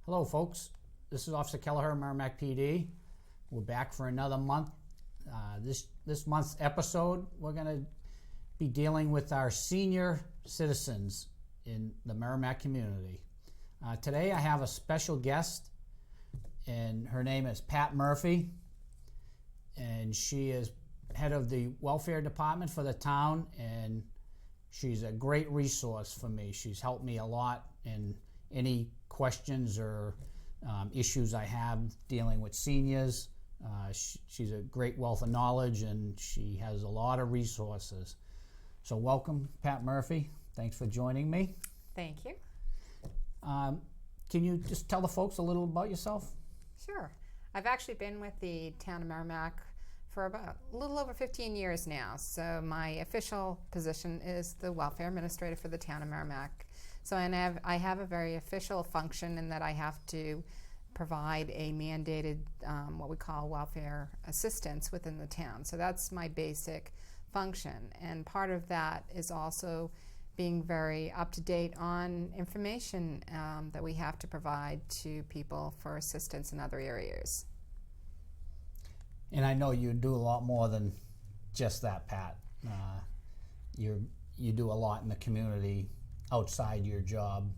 Hello folks, this is Officer Kelleher, Merrimack PD. We're back for another month. This month's episode, we're going to be dealing with our senior citizens in the Merrimack community. Today I have a special guest, and her name is Pat Murphy, and she is head of the welfare department for the town, and she's a great resource for me. She's helped me a lot in any questions or issues I have dealing with seniors. She's a great wealth of knowledge, and she has a lot of resources. So welcome, Pat Murphy. Thanks for joining me. Thank you. Can you just tell the folks a little about yourself? Sure. I've actually been with the town of Merrimack for about a little over 15 years now. So my official position is the welfare administrator for the town of Merrimack. So I have a very official function in that I have to provide a mandated what we call welfare assistance within the town. So that's my basic function. And part of that is also being very up to date on information that we have to provide to people for assistance in other areas. And I know you do a lot more than just that, Pat. You do a lot in the community outside your job.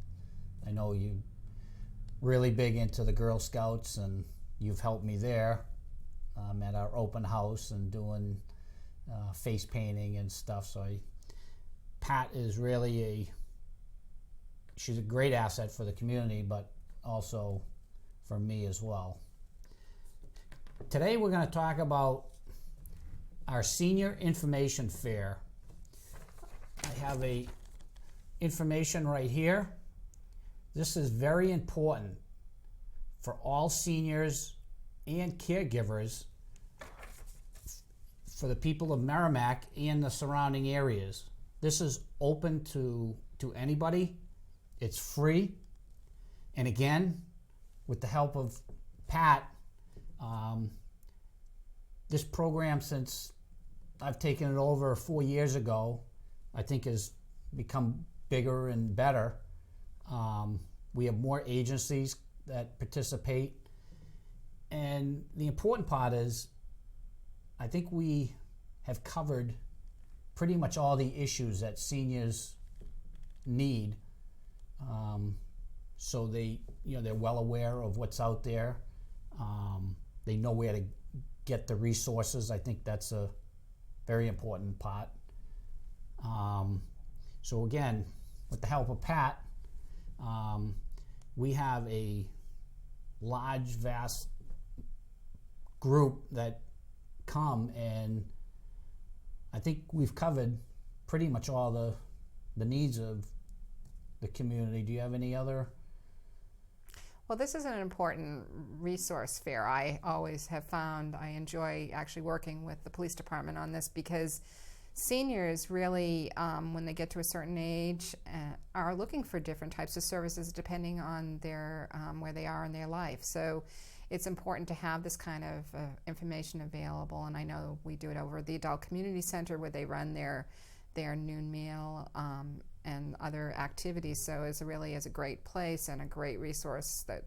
I know you're really big into the Girl Scouts, and you've helped me there at our open house and doing face painting and stuff. So Pat is really she's a great asset for the community, but also for me as well. Today we're going to talk about our senior information fair. I have a information right here. This is very important for all seniors and caregivers for the people of Merrimack and the surrounding areas. This is open to anybody. It's free. And again, with the help of Pat, this program, since I've taken it over 4 years ago, I think has become bigger and better. We have more agencies that participate. And the important part is, I think we have covered pretty much all the issues that seniors need. So they're well aware of what's out there. They know where to get the resources. I think that's a very important part. So again, with the help of Pat, we have a large, vast group that come, and I think we've covered pretty much all the needs of the community. Do you have any other? Well, this is an important resource fair. I always have found I enjoy actually working with the police department on this, because seniors really, when they get to a certain age, are looking for different types of services depending on their where they are in their life. So it's important to have this kind of information available. And I know we do it over at the Adult Community Center, where they run their noon meal and other activities. So it really is a great place and a great resource that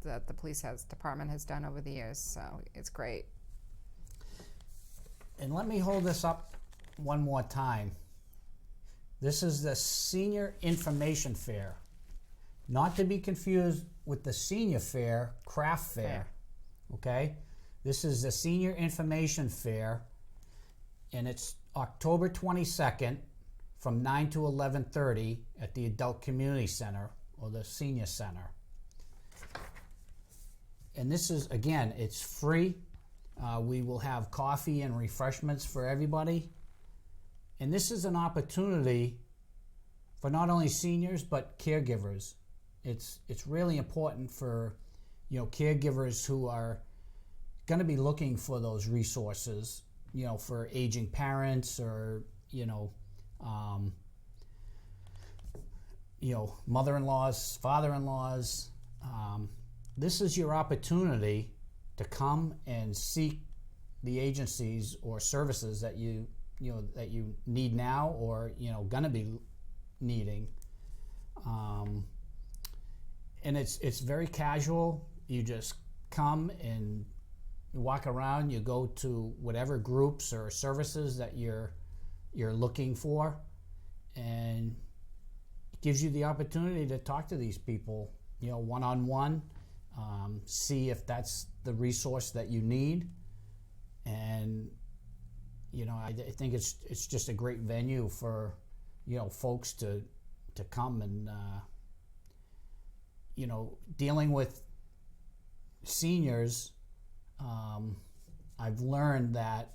the police department has done over the years. So it's great. And let me hold this up one more time. This is the Senior Information Fair, not to be confused with the Senior Fair, Craft Fair. Okay? This is the Senior Information Fair, and it's October 22nd from 9 to 11:30 at the Adult Community Center, or the Senior Center. And this is, again, it's free. We will have coffee and refreshments for everybody. And this is an opportunity for not only seniors but caregivers. It's really important for caregivers who are going to be looking for those resources, for aging parents or mother-in-laws, father-in-laws. This is your opportunity to come and seek the agencies or services that you need now, or gonna be needing. and it's very casual. You just come and you walk around. You go to whatever groups or services that you're looking for, and it gives you the opportunity to talk to these people, one-on-one, see if that's the resource that you need. And I think it's just a great venue for folks to come and dealing with seniors. I've learned that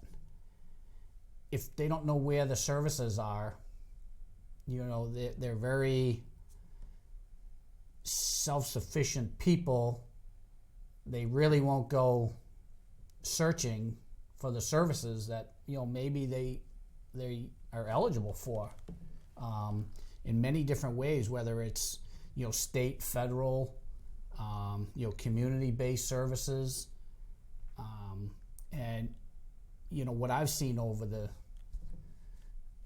if they don't know where the services are, they're very self-sufficient people. They really won't go searching for the services that maybe they are eligible for, in many different ways, whether it's state, federal, community-based services, and what I've seen over the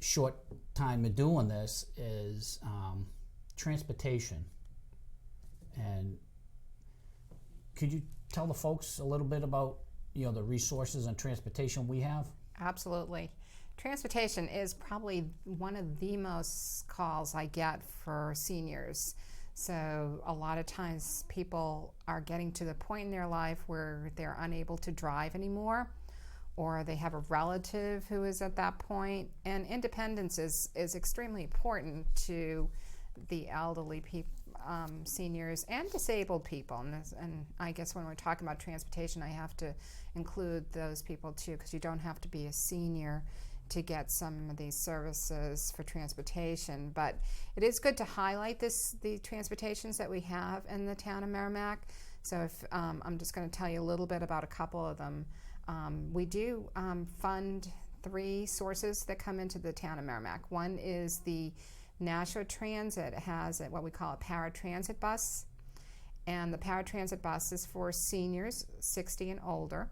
short time of doing this is transportation. And could you tell the folks a little bit about the resources and transportation we have? Absolutely. Transportation is probably one of the most calls I get for seniors. So a lot of times people are getting to the point in their life where they're unable to drive anymore, or they have a relative who is at that point. And independence is extremely important to the elderly people, seniors and disabled people. And I guess when we're talking about transportation, I have to include those people too, because you don't have to be a senior to get some of these services for transportation. But it is good to highlight the transportations that we have in the town of Merrimack. So if I'm just going to tell you a little bit about a couple of them. We do fund 3 sources that come into the town of Merrimack. One is the Nashua Transit has what we call a paratransit bus, and the paratransit bus is for seniors 60 and older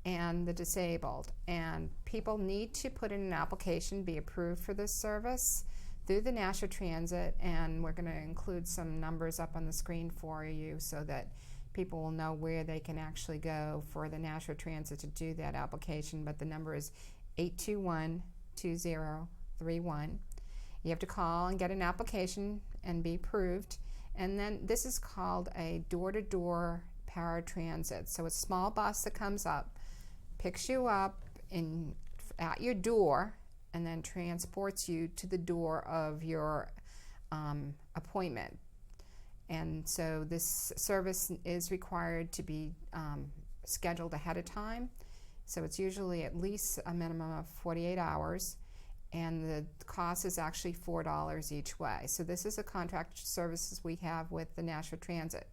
and the disabled, and people need to put in an application, be approved for this service through the Nashua Transit, and we're going to include some numbers up on the screen for you so that people will know where they can actually go for the Nashua Transit to do that application. But the number is 821-2031. You have to call and get an application and be approved. And then this is called a door-to-door paratransit. So it's a small bus that comes up, picks you up at your door, and then transports you to the door of your appointment. And so this service is required to be scheduled ahead of time. So it's usually at least a minimum of 48 hours. And the cost is actually $4 each way. So this is a contract services we have with the Nashua Transit.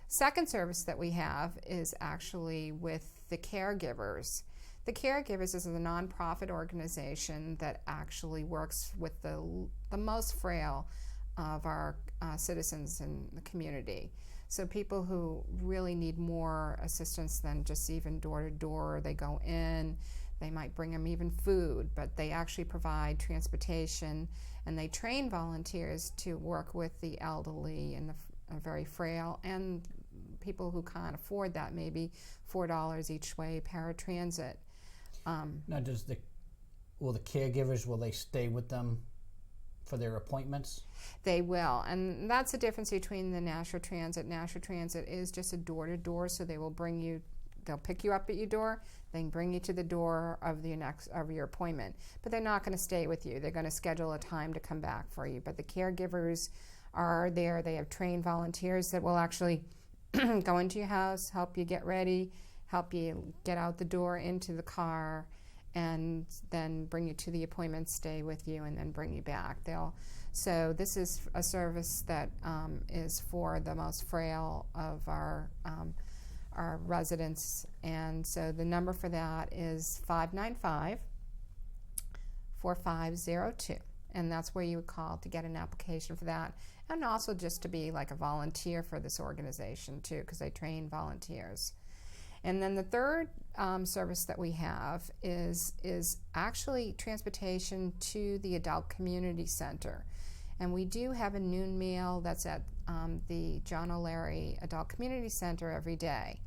Second service that we have is actually with the caregivers. The Caregivers is a nonprofit organization that actually works with the most frail of our citizens in the community. So people who really need more assistance than just even door to door. They go in, they might bring them even food, but they actually provide transportation, and they train volunteers to work with the elderly and the very frail and people who can't afford that, maybe $4 each way paratransit. Now, will the caregivers, will they stay with them for their appointments? They will, and that's the difference between the Nashua Transit. Nashua Transit is just a door-to-door, so they'll pick you up at your door, they can bring you to the door of your appointment, but they're not going to stay with you. They're going to schedule a time to come back for you. But the caregivers are there. They have trained volunteers that will actually go into your house, help you get ready, help you get out the door into the car, and then bring you to the appointment, stay with you, and then bring you back. So this is a service that is for the most frail of our residents, and so the number for that is 595-4502, and that's where you would call to get an application for that, and also just to be like a volunteer for this organization too, because they train volunteers. And then the third service that we have is actually transportation to the adult community center. And we do have a noon meal that's at the John O'Leary Adult Community Center every day.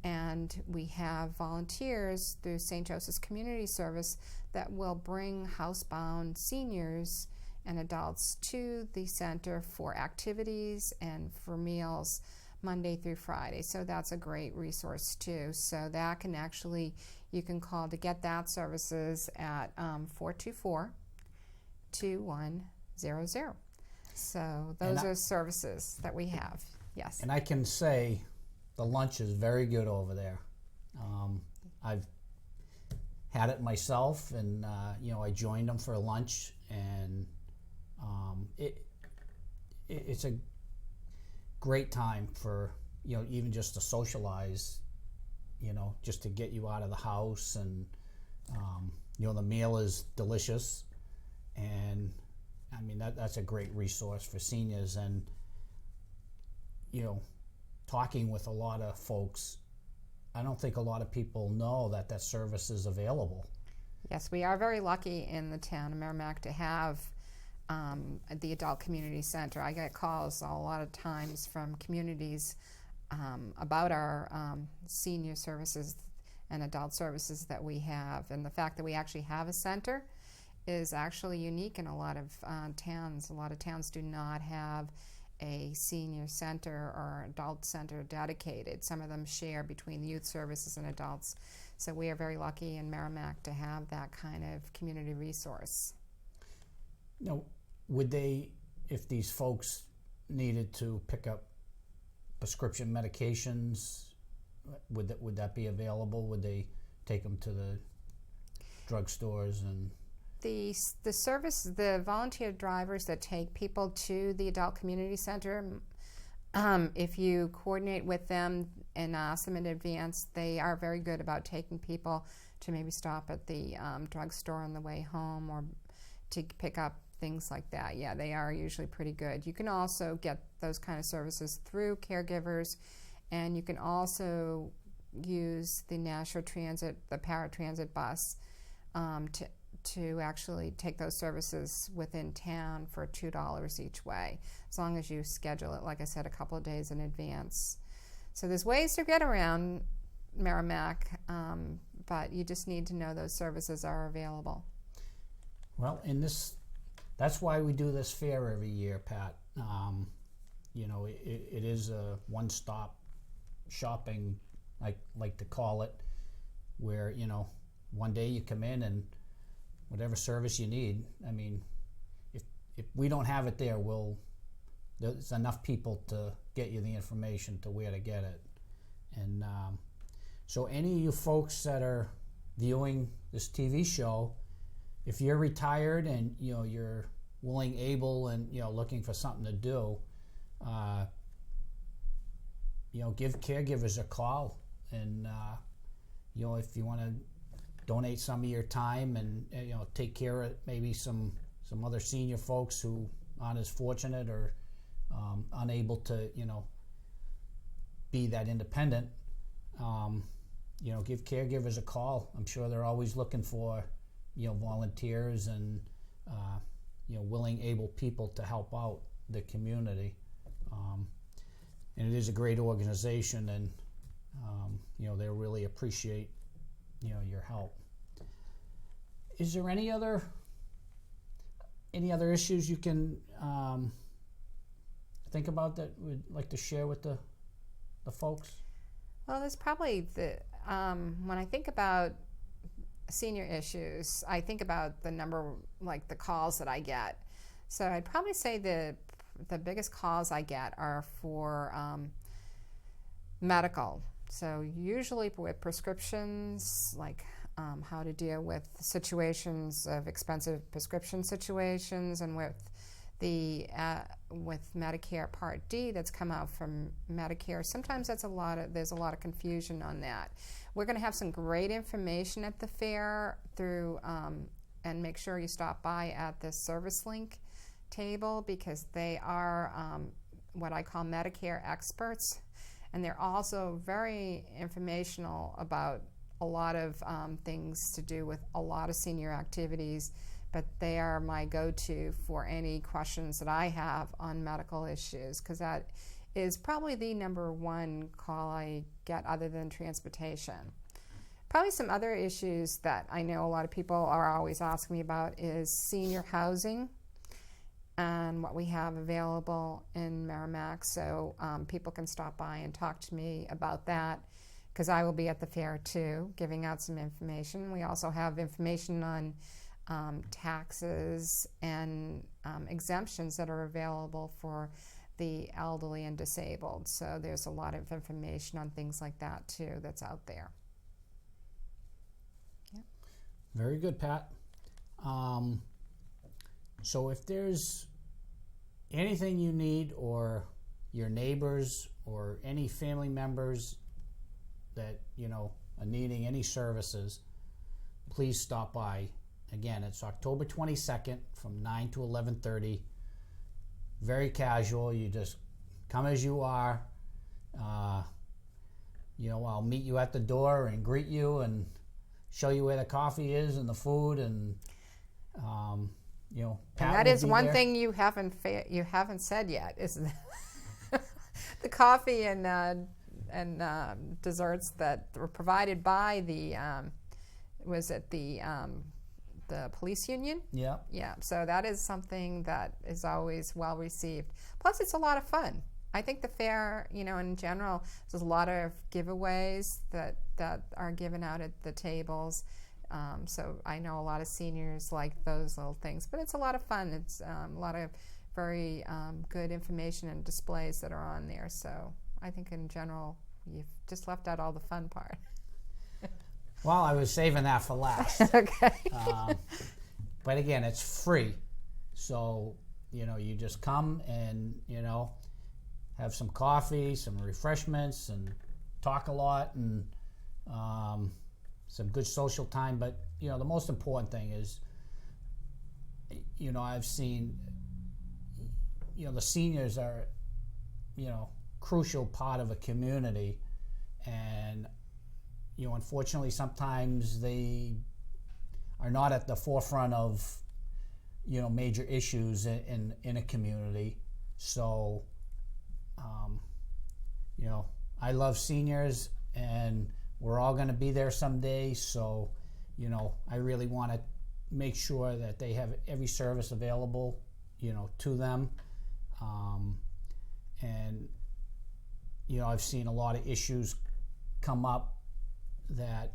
And we have volunteers through St. Joseph's Community Service that will bring housebound seniors and adults to the center for activities and for meals Monday through Friday. So that's a great resource too. So that can actually, you can call to get that services at 424-2100. So those are services that we have. Yes. And I can say the lunch is very good over there. I've had it myself, and I joined them for lunch, and it's a great time for even just to socialize, just to get you out of the house, and the meal is delicious, and I mean that's a great resource for seniors. And talking with a lot of folks, I don't think a lot of people know that service is available. Yes, we are very lucky in the town of Merrimack to have the Adult Community Center. I get calls a lot of times from communities about our senior services and adult services that we have, and the fact that we actually have a center is actually unique in a lot of towns. A lot of towns do not have a senior center or adult center dedicated. Some of them share between youth services and adults. So we are very lucky in Merrimack to have that kind of community resource. Would they, if these folks needed to pick up prescription medications, would that be available? Would they take them to the drugstores? And the volunteer drivers that take people to the Adult Community Center, if you coordinate with them and ask them in advance, they are very good about taking people to maybe stop at the drugstore on the way home or to pick up things like that. Yeah, they are usually pretty good. You can also get those kind of services through caregivers, and you can also use the National Transit, the paratransit bus, to actually take those services within town for $2 each way, as long as you schedule it, like I said, a couple of days in advance. So there's ways to get around Merrimack, but you just need to know those services are available. Well, that's why we do this fair every year, Pat. It is a one-stop shopping, I like to call it, where one day you come in and whatever service you need. I mean, if we don't have it there, there's enough people to get you the information to where to get it. And so any of you folks that are viewing this TV show, if you're retired and you're willing, able, and looking for something to do, give caregivers a call, and if you want to donate some of your time and take care of maybe some other senior folks who aren't as fortunate or unable to be that independent, give caregivers a call. I'm sure they're always looking for volunteers and willing, able people to help out the community. And it is a great organization, and they really appreciate your help. Is there any other issues you can think about that we'd like to share with the folks? Well, there's probably when I think about senior issues, I think about the number, like the calls that I get. So I'd probably say the biggest calls I get are for medical. So usually with prescriptions, like how to deal with situations of expensive prescription situations, and with Medicare Part D that's come out from Medicare. Sometimes there's a lot of confusion on that. We're going to have some great information at the fair through, and make sure you stop by at the Service Link table, because they are what I call Medicare experts, and they're also very informational about a lot of things to do with a lot of senior activities, but they are my go-to for any questions that I have on medical issues, because that is probably the number one call I get other than transportation. Probably some other issues that I know a lot of people are always asking me about is senior housing and what we have available in Merrimack. So people can stop by and talk to me about that, because I will be at the fair too, giving out some information. We also have information on taxes and exemptions that are available for the elderly and disabled. So there's a lot of information on things like that too that's out there. Very good, Pat. So if there's anything you need, or your neighbors or any family members that are needing any services, please stop by. Again, it's October 22nd from 9 to 11:30. Very casual. You just come as you are. I'll meet you at the door and greet you and show you where the coffee is and the food, and Pat And that will is be one there. thing you haven't said yet, is the coffee and desserts that were provided by the the police union. Yeah. Yeah, so that is something that is always well received. Plus, it's a lot of fun. I think the fair, in general, there's a lot of giveaways that are given out at the tables. So I know a lot of seniors like those little things, but it's a lot of fun. It's a lot of very good information and displays that are on there. So I think in general, you've just left out all the fun part. Well, I was saving that for last. Okay. But again, it's free. So, you just come and, have some coffee, some refreshments, and talk a lot, and some good social time. But, the most important thing is, I've seen, the seniors are, crucial part of a community. And, unfortunately, sometimes they are not at the forefront of, major issues in a community. So, I love seniors, and we're all going to be there someday. So, I really want to make sure that they have every service available, to them. And, I've seen a lot of issues come up that,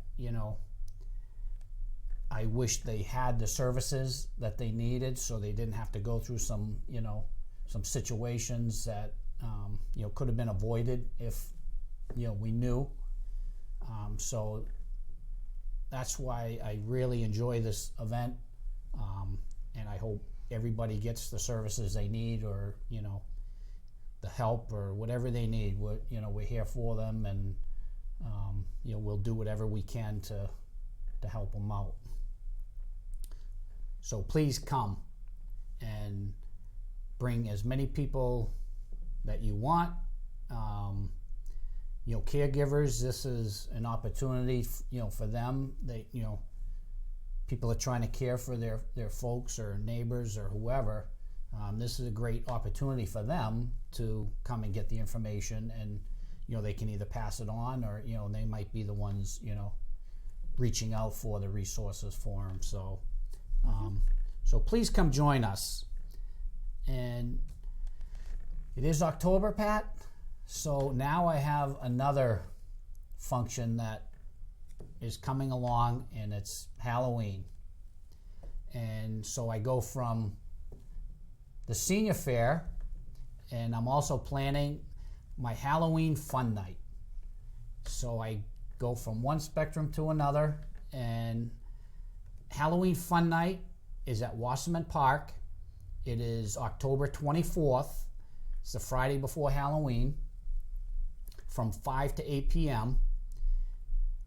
I wish they had the services that they needed, so they didn't have to go through some situations that, could have been avoided if, we knew. So that's why I really enjoy this event. And I hope everybody gets the services they need, or, the help or whatever they need. We're here for them, and, we'll do whatever we can to help them out. So please come and bring as many people that you want. Caregivers, this is an opportunity, for them. They, people are trying to care for their folks or neighbors or whoever. This is a great opportunity for them to come and get the information, and, they can either pass it on, or, they might be the ones, reaching out for the resources for them. So, so please come join us. And it is October, Pat. So now I have another function that is coming along, and it's Halloween. And so I go from the senior fair, and I'm also planning my Halloween fun night. So I go from one spectrum to another, and Halloween fun night is at Wasserman Park. It is October 24th. It's the Friday before Halloween, from 5 to 8 p.m.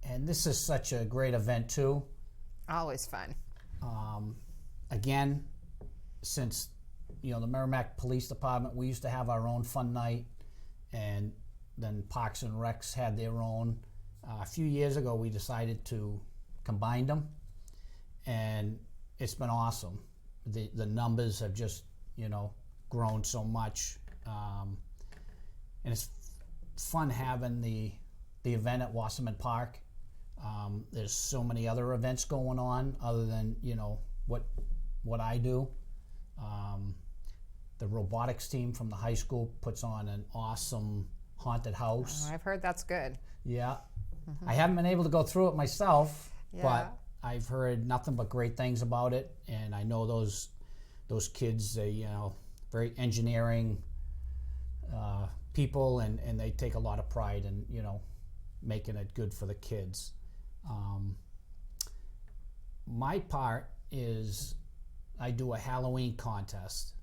And this is such a great event too. Always fun. Again, since the Merrimack Police Department, we used to have our own fun night, and then Parks and Recs had their own. A few years ago, we decided to combine them, and it's been awesome. the numbers have just, you know, grown so much. And it's fun having the event at Wasserman Park. There's so many other events going on other than, you know, what I do. The robotics team from the high school puts on an awesome haunted house. Oh, I've heard that's good. Yeah. I haven't been able to go through it myself, Yeah. but I've heard nothing but great things about it. And I know those kids, they, you know, very engineering people, and they take a lot of pride in, you know, making it good for the kids. My part is I do a Halloween contest,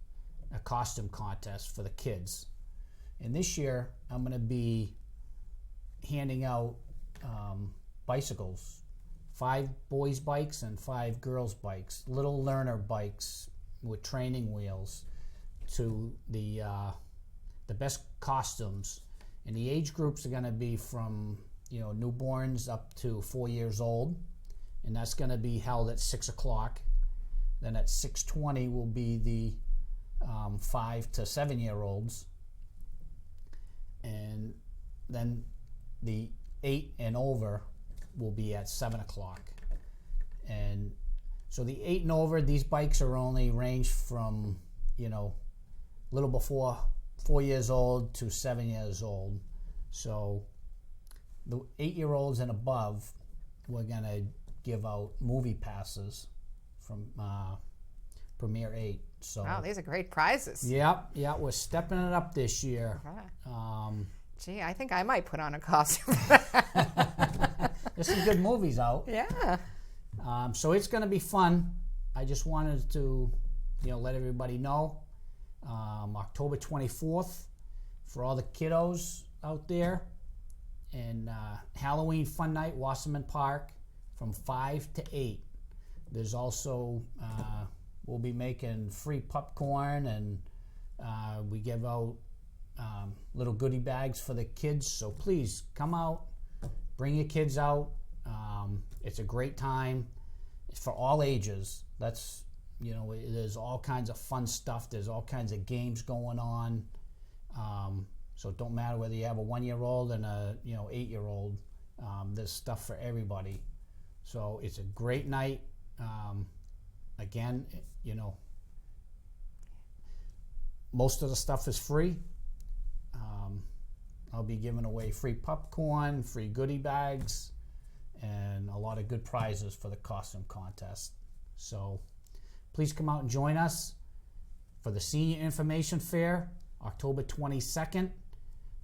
a costume contest for the kids. And this year I'm going to be handing out bicycles, 5 boys' bikes and 5 girls' bikes, little learner bikes with training wheels, to the best costumes. And the age groups are going to be from, you know, newborns up to 4 years old. And that's going to be held at 6 o'clock. Then at 6:20 will be the 5 to 7-year-olds. And then the 8 and over will be at 7 o'clock. And so the 8 and over, these bikes are only ranged from, you know, a little before 4 years old to 7 years old. So the 8-year-olds and above, we're going to give out movie passes from Premier 8. So, Wow, these are great prizes. yeah, we're stepping it up this year. Okay. Gee, I think I might put on a costume. There's some good movies out. Yeah. So it's going to be fun. I just wanted to, you know, let everybody know. October 24th for all the kiddos out there. And Halloween Fun Night, Wasserman Park, from 5 to 8. There's also, we'll be making free popcorn, and we give out little goodie bags for the kids. So please come out, bring your kids out. It's a great time. It's for all ages. That's, you know, there's all kinds of fun stuff. There's all kinds of games going on. So it don't matter whether you have a 1-year-old and a, you know, 8-year-old. There's stuff for everybody. So it's a great night. Again, you know, most of the stuff is free. I'll be giving away free popcorn, free goodie bags, and a lot of good prizes for the costume contest. So please come out and join us for the Senior Information Fair, October 22nd,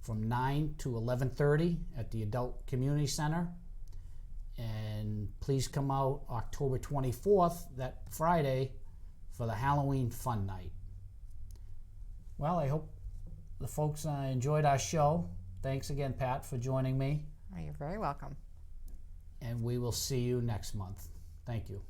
from 9 to 11:30 at the Adult Community Center. And please come out October 24th, that Friday, for the Halloween Fun Night. Well, I hope the folks enjoyed our show. Thanks again, Pat, for joining me. Oh, you're very welcome. And we will see you next month. Thank you.